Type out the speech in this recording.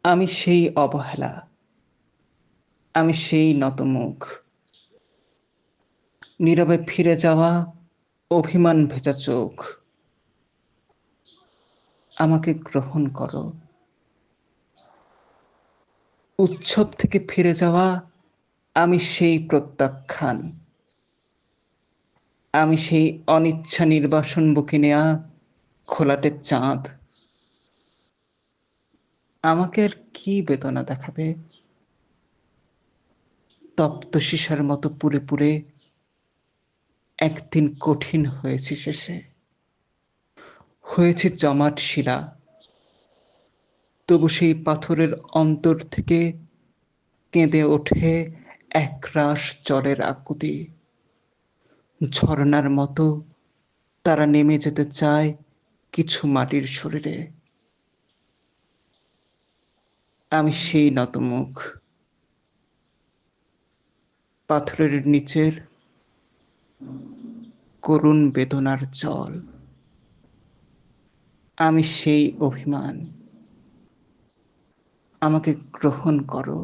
আমি সেই অবহেলা, আমি সেই নতমুখ, নীরবে ফিরে যাওয়া, অভিমান ভেজা চোখ। আমাকে গ্রহণ করো। উৎসব থেকে ফিরে যাওয়া, আমি সেই প্রত্যাখ্যান, আমি সেই অনিচ্ছা নির্বাসন বুকে নেয়া খোলাটে চাঁদ। আমাকে আর কি বেদনা দেখাবে? তপ্ত সীসার মতো পুড়ে পুড়ে একদিন কঠিন হয়েছি শেষে, হয়েছে জমাট শিলা। তবু সেই পাথরের অন্তর থেকে কেঁদে ওঠে একরাশ জলের আকুতি। ঝরনার মতো তারা নেমে যেতে চায় কিছু মাটির শরীরে। আমি সেই নতমুখ, পাথরের নিচের করুণ বেদনার জল। আমি সেই অভিমান, আমাকে গ্রহণ করো।